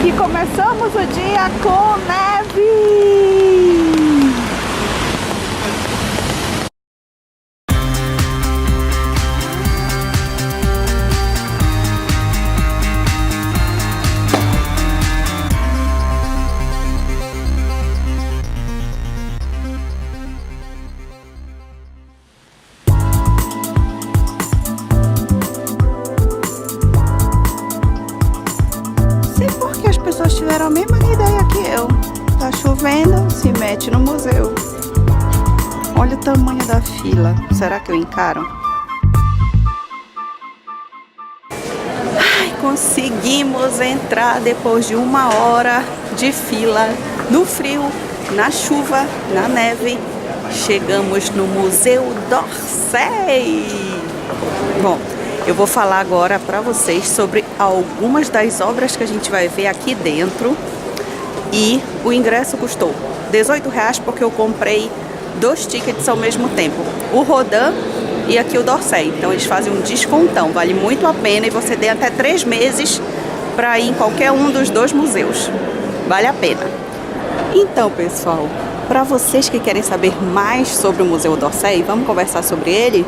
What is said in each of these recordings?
E começamos o dia com neve! As pessoas tiveram a mesma ideia que eu. Tá chovendo, se mete no museu. Olha o tamanho da fila. Será que eu encaro? Ai, conseguimos entrar depois de 1 hora de fila, no frio, na chuva, na neve. Chegamos no Museu d'Orsay. Bom, eu vou falar agora para vocês sobre algumas das obras que a gente vai ver aqui dentro. E o ingresso custou R$18 porque eu comprei 2 tickets ao mesmo tempo. O Rodin e aqui o d'Orsay. Então eles fazem um descontão, vale muito a pena e você tem até 3 meses para ir em qualquer um dos 2 museus. Vale a pena. Então, pessoal, para vocês que querem saber mais sobre o Museu d'Orsay, vamos conversar sobre ele?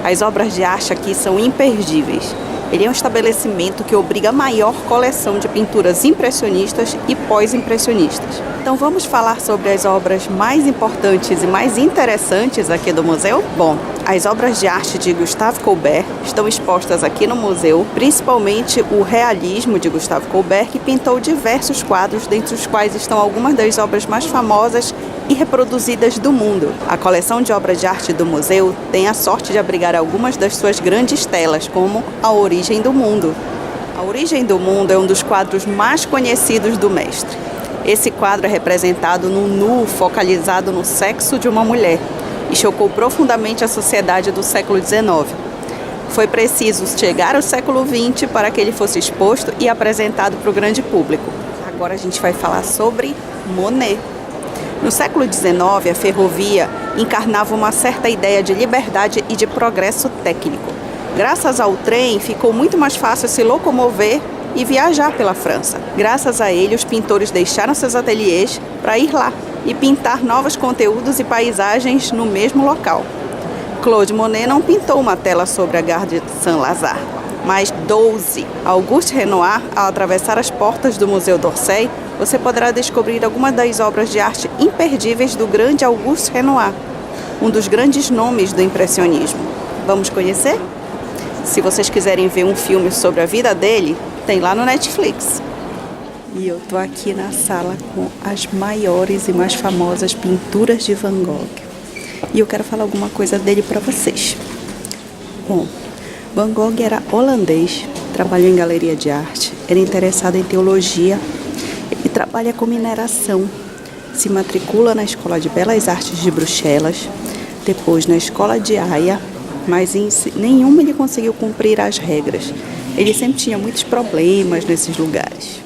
As obras de arte aqui são imperdíveis. Ele é um estabelecimento que obriga a maior coleção de pinturas impressionistas e pós-impressionistas. Então vamos falar sobre as obras mais importantes e mais interessantes aqui do museu? Bom, as obras de arte de Gustave Courbet estão expostas aqui no museu, principalmente o realismo de Gustave Courbet, que pintou diversos quadros, dentre os quais estão algumas das obras mais famosas e reproduzidas do mundo. A coleção de obras de arte do museu tem a sorte de abrigar algumas das suas grandes telas, como A Origem do Mundo. A Origem do Mundo é um dos quadros mais conhecidos do mestre. Esse quadro é representado no nu focalizado no sexo de uma mulher e chocou profundamente a sociedade do século XIX. Foi preciso chegar ao século XX para que ele fosse exposto e apresentado para o grande público. Agora a gente vai falar sobre Monet. No século XIX, a ferrovia encarnava uma certa ideia de liberdade e de progresso técnico. Graças ao trem, ficou muito mais fácil se locomover e viajar pela França. Graças a ele, os pintores deixaram seus ateliês para ir lá e pintar novos conteúdos e paisagens no mesmo local. Claude Monet não pintou uma tela sobre a Gare de Saint-Lazare, mas 12. Auguste Renoir, ao atravessar as portas do Museu d'Orsay, você poderá descobrir algumas das obras de arte imperdíveis do grande Auguste Renoir, um dos grandes nomes do impressionismo. Vamos conhecer? Se vocês quiserem ver um filme sobre a vida dele, tem lá no Netflix. E eu tô aqui na sala com as maiores e mais famosas pinturas de Van Gogh. E eu quero falar alguma coisa dele para vocês. Bom, Van Gogh era holandês, trabalhou em galeria de arte, era interessado em teologia e trabalha com mineração. Se matricula na Escola de Belas Artes de Bruxelas, depois na Escola de Haia, mas em nenhuma ele conseguiu cumprir as regras. Ele sempre tinha muitos problemas nesses lugares.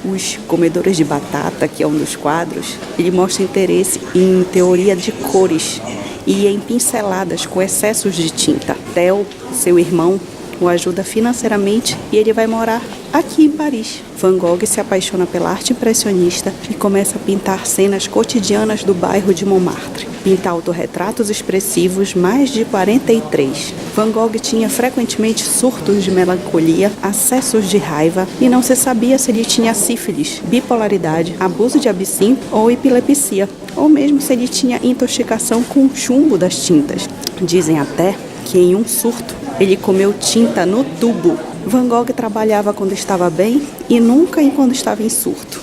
Os Comedores de Batata, que é um dos quadros, ele mostra interesse em teoria de cores e em pinceladas com excessos de tinta. Theo, seu irmão, o ajuda financeiramente e ele vai morar aqui em Paris. Van Gogh se apaixona pela arte impressionista e começa a pintar cenas cotidianas do bairro de Montmartre. Pinta autorretratos expressivos, mais de 43. Van Gogh tinha frequentemente surtos de melancolia, acessos de raiva e não se sabia se ele tinha sífilis, bipolaridade, abuso de absinto ou epilepsia, ou mesmo se ele tinha intoxicação com chumbo das tintas. Dizem até que em um surto ele comeu tinta no tubo. Van Gogh trabalhava quando estava bem e nunca quando estava em surto.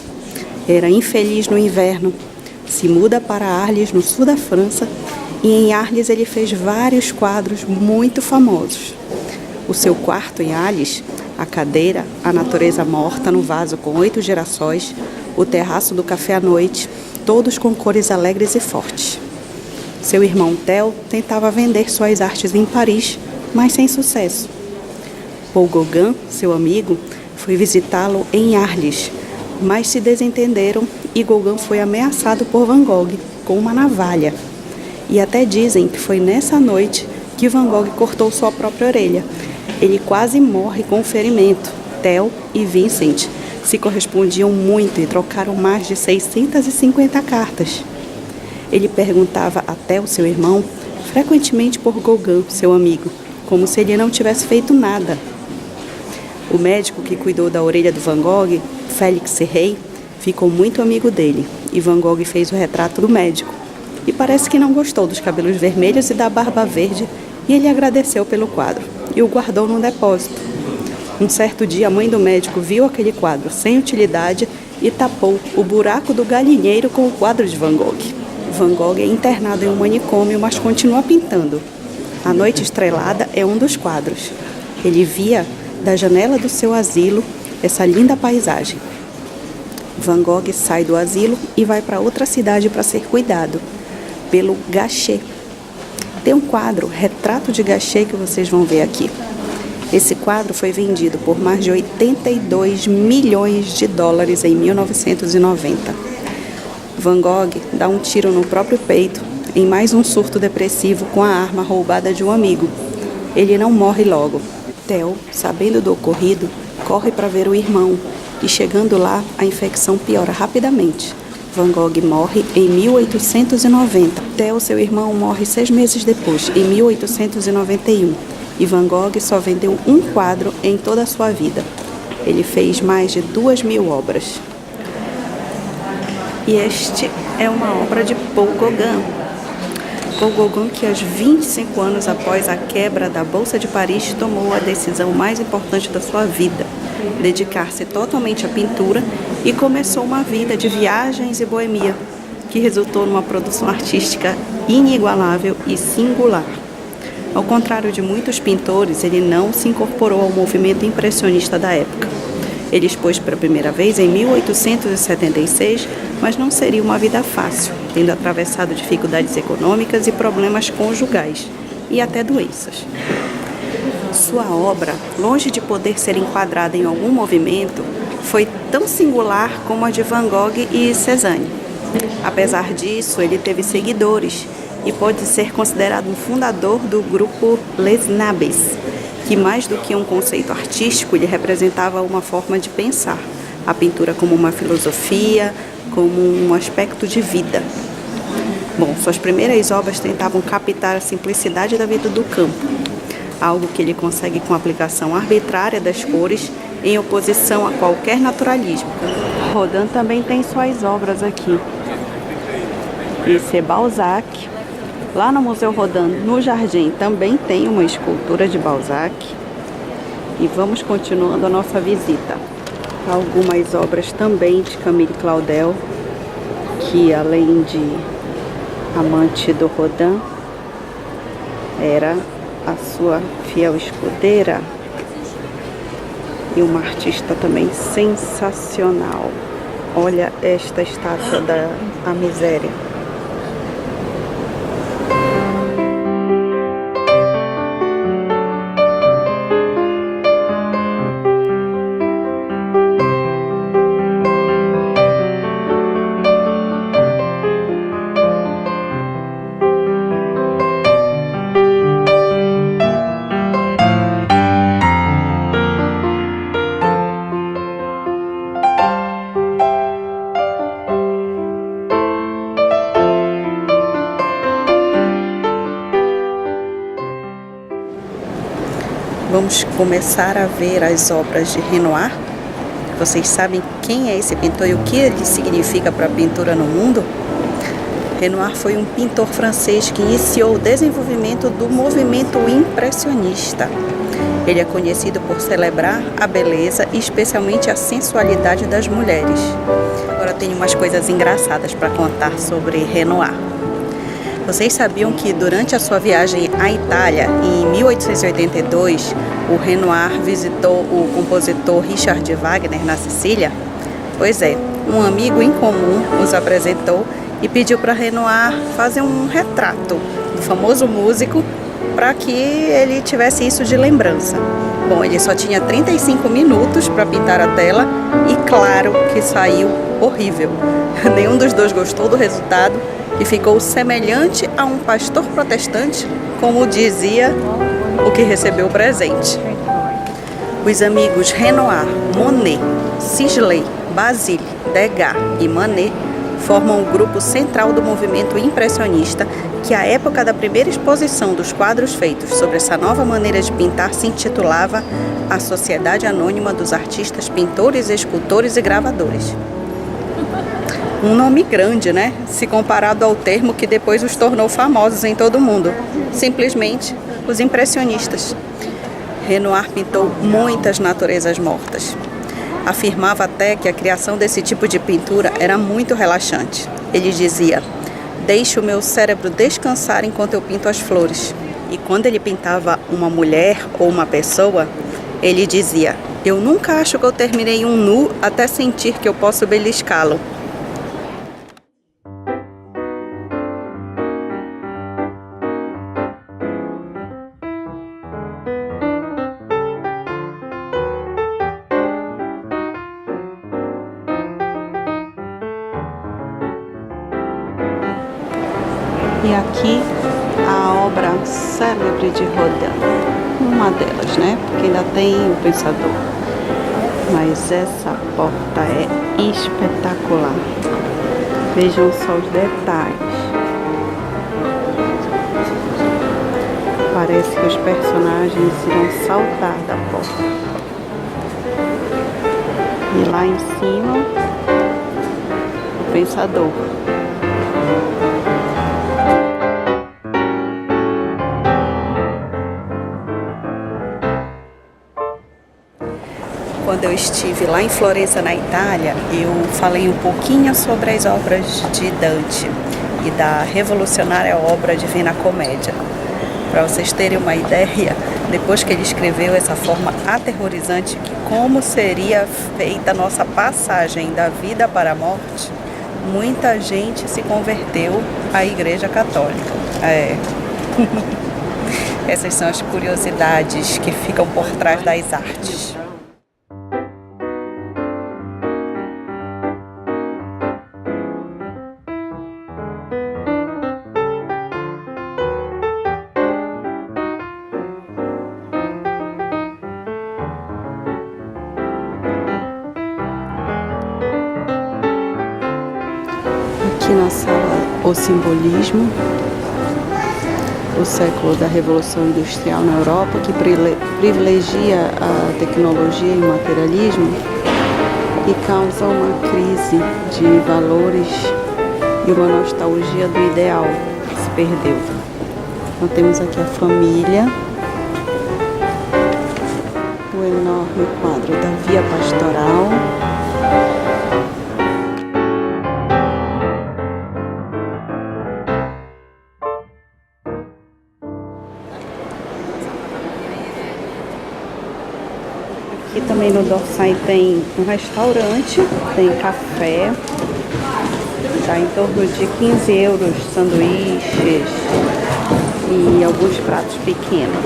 Era infeliz no inverno. Se muda para Arles, no sul da França, e em Arles ele fez vários quadros muito famosos. O seu quarto em Arles, a cadeira, a natureza morta no vaso com 8 girassóis, o terraço do café à noite, todos com cores alegres e fortes. Seu irmão Theo tentava vender suas artes em Paris, mas sem sucesso. Paul Gauguin, seu amigo, foi visitá-lo em Arles, mas se desentenderam e Gauguin foi ameaçado por Van Gogh com uma navalha. E até dizem que foi nessa noite que Van Gogh cortou sua própria orelha. Ele quase morre com o ferimento. Theo e Vincent Se correspondiam muito e trocaram mais de 650 cartas. Ele perguntava até ao seu irmão, frequentemente por Gauguin, seu amigo, como se ele não tivesse feito nada. O médico que cuidou da orelha do Van Gogh, Félix Rey, ficou muito amigo dele, e Van Gogh fez o retrato do médico. E parece que não gostou dos cabelos vermelhos e da barba verde, e ele agradeceu pelo quadro, e o guardou num depósito. Um certo dia, a mãe do médico viu aquele quadro sem utilidade e tapou o buraco do galinheiro com o quadro de Van Gogh. Van Gogh é internado em um manicômio, mas continua pintando. A Noite Estrelada é um dos quadros. Ele via da janela do seu asilo essa linda paisagem. Van Gogh sai do asilo e vai para outra cidade para ser cuidado pelo Gachet. Tem um quadro, Retrato de Gachet, que vocês vão ver aqui. Esse quadro foi vendido por mais de 82 milhões de dólares em 1990. Van Gogh dá um tiro no próprio peito em mais um surto depressivo com a arma roubada de um amigo. Ele não morre logo. Theo, sabendo do ocorrido, corre para ver o irmão e, chegando lá, a infecção piora rapidamente. Van Gogh morre em 1890. Theo, seu irmão, morre 6 meses depois, em 1891. E Van Gogh só vendeu um quadro em toda a sua vida. Ele fez mais de 2.000 obras. E este é uma obra de Paul Gauguin. Paul Gauguin, que aos 25 anos após a quebra da Bolsa de Paris, tomou a decisão mais importante da sua vida, dedicar-se totalmente à pintura, e começou uma vida de viagens e boemia, que resultou numa produção artística inigualável e singular. Ao contrário de muitos pintores, ele não se incorporou ao movimento impressionista da época. Ele expôs pela primeira vez em 1876, mas não seria uma vida fácil, tendo atravessado dificuldades econômicas e problemas conjugais, e até doenças. Sua obra, longe de poder ser enquadrada em algum movimento, foi tão singular como a de Van Gogh e Cézanne. Apesar disso, ele teve seguidores e pode ser considerado um fundador do grupo Les Nabis, que mais do que um conceito artístico, ele representava uma forma de pensar a pintura como uma filosofia, como um aspecto de vida. Bom, suas primeiras obras tentavam captar a simplicidade da vida do campo, algo que ele consegue com a aplicação arbitrária das cores em oposição a qualquer naturalismo. Rodin também tem suas obras aqui. Esse é Balzac. Lá no Museu Rodin, no Jardim, também tem uma escultura de Balzac. E vamos continuando a nossa visita. Algumas obras também de Camille Claudel, que além de amante do Rodin, era a sua fiel escudeira e uma artista também sensacional. Olha esta estátua da Miséria. Vamos começar a ver as obras de Renoir. Vocês sabem quem é esse pintor e o que ele significa para a pintura no mundo? Renoir foi um pintor francês que iniciou o desenvolvimento do movimento impressionista. Ele é conhecido por celebrar a beleza e especialmente a sensualidade das mulheres. Agora eu tenho umas coisas engraçadas para contar sobre Renoir. Vocês sabiam que durante a sua viagem à Itália, em 1882, o Renoir visitou o compositor Richard Wagner na Sicília? Pois é, um amigo em comum os apresentou e pediu para Renoir fazer um retrato do famoso músico para que ele tivesse isso de lembrança. Bom, ele só tinha 35 minutos para pintar a tela e claro que saiu horrível. Nenhum dos dois gostou do resultado e ficou semelhante a um pastor protestante, como dizia o que recebeu o presente. Os amigos Renoir, Monet, Sisley, Basile, Degas e Manet formam o grupo central do movimento impressionista, que à época da primeira exposição dos quadros feitos sobre essa nova maneira de pintar se intitulava A Sociedade Anônima dos Artistas, Pintores, Escultores e Gravadores. Um nome grande, né? Se comparado ao termo que depois os tornou famosos em todo o mundo, simplesmente os impressionistas. Renoir pintou muitas naturezas mortas. Afirmava até que a criação desse tipo de pintura era muito relaxante. Ele dizia: "Deixe o meu cérebro descansar enquanto eu pinto as flores." E quando ele pintava uma mulher ou uma pessoa, ele dizia: "Eu nunca acho que eu terminei um nu até sentir que eu posso beliscá-lo." E aqui a obra célebre de Rodin, uma delas, né? Porque ainda tem o Pensador. Mas essa porta é espetacular. Vejam só os detalhes. Parece que os personagens irão saltar da porta. E lá em cima, o Pensador. Quando eu estive lá em Florença, na Itália, eu falei um pouquinho sobre as obras de Dante e da revolucionária obra Divina Comédia. Para vocês terem uma ideia, depois que ele escreveu essa forma aterrorizante de como seria feita a nossa passagem da vida para a morte, muita gente se converteu à Igreja Católica. Essas são as curiosidades que ficam por trás das artes. Aqui na sala, o simbolismo, o século da Revolução Industrial na Europa, que privilegia a tecnologia e o materialismo e causa uma crise de valores e uma nostalgia do ideal que se perdeu. Então temos aqui a família, o enorme quadro da Via Pastoral, aqui também no D'Orsay tem um restaurante, tem café, está em torno de 15 euros, sanduíches e alguns pratos pequenos.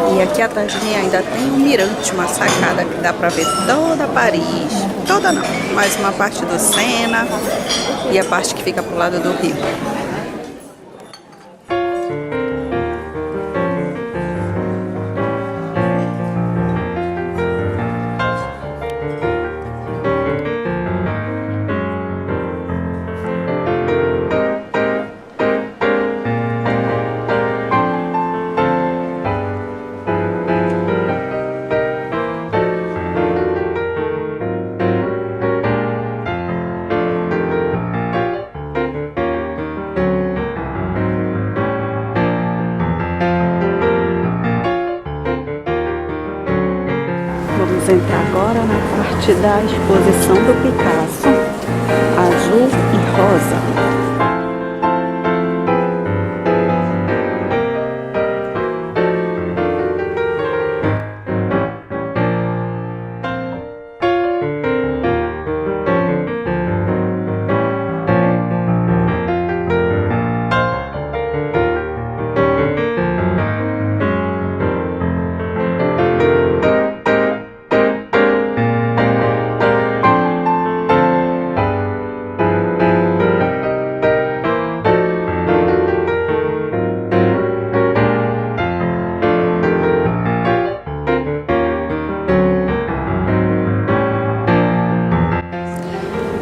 E aqui atrás de mim ainda tem um mirante, uma sacada que dá pra ver toda Paris. Toda não, mas uma parte do Sena e a parte que fica pro lado do rio. parte da exposição do Picasso, azul e rosa.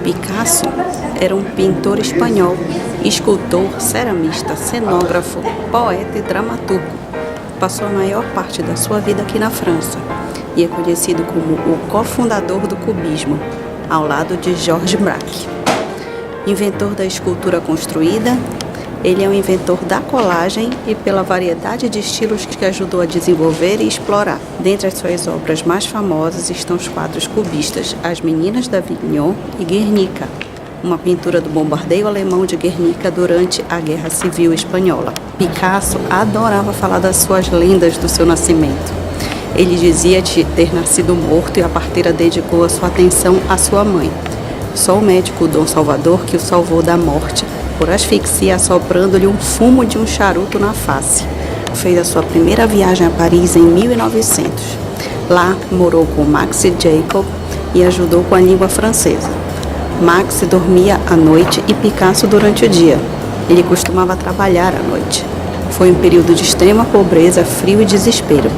Picasso era um pintor espanhol, escultor, ceramista, cenógrafo, poeta e dramaturgo. Passou a maior parte da sua vida aqui na França e é conhecido como o cofundador do cubismo, ao lado de Georges Braque. Inventor da escultura construída, ele é um inventor da colagem e pela variedade de estilos que ajudou a desenvolver e explorar. Dentre as suas obras mais famosas estão os quadros cubistas As Meninas d'Avignon e Guernica, uma pintura do bombardeio alemão de Guernica durante a Guerra Civil Espanhola. Picasso adorava falar das suas lendas do seu nascimento. Ele dizia ter nascido morto e a parteira dedicou a sua atenção à sua mãe. Só o médico Dom Salvador que o salvou da morte por asfixia assoprando-lhe um fumo de um charuto na face. Fez a sua primeira viagem a Paris em 1900. Lá morou com Max Jacob e ajudou com a língua francesa. Max dormia à noite e Picasso durante o dia. Ele costumava trabalhar à noite. Foi um período de extrema pobreza, frio e desespero.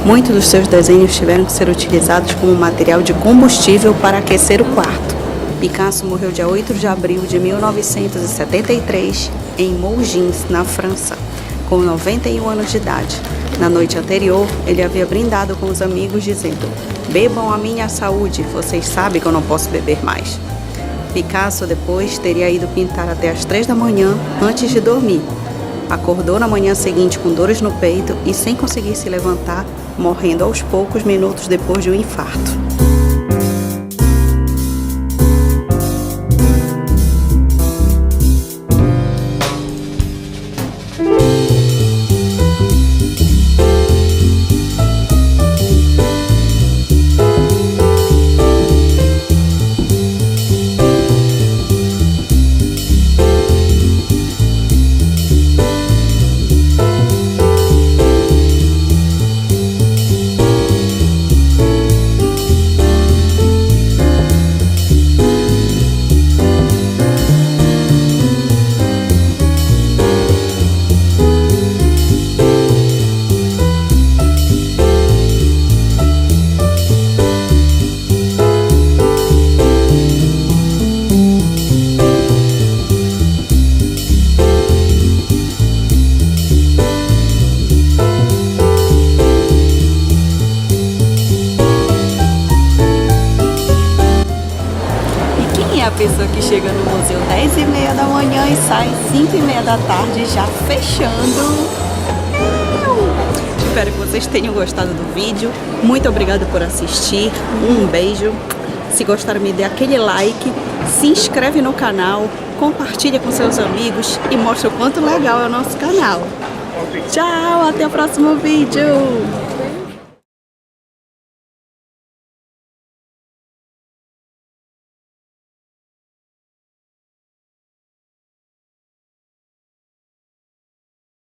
Muitos dos seus desenhos tiveram que ser utilizados como material de combustível para aquecer o quarto. Picasso morreu dia 8 de abril de 1973 em Mougins, na França, com 91 anos de idade. Na noite anterior, ele havia brindado com os amigos dizendo: "Bebam a minha saúde, vocês sabem que eu não posso beber mais." Picasso depois teria ido pintar até as 3 da manhã antes de dormir. Acordou na manhã seguinte com dores no peito e sem conseguir se levantar, morrendo aos poucos minutos depois de um infarto. A pessoa que chega no museu 10h30 da manhã e sai 5h30 da tarde, já fechando. Espero que vocês tenham gostado do vídeo. Muito obrigada por assistir. Um beijo. Se gostaram, me dê aquele like. Se inscreve no canal, compartilha com seus amigos e mostra o quanto legal é o nosso canal. Tchau, até o próximo vídeo.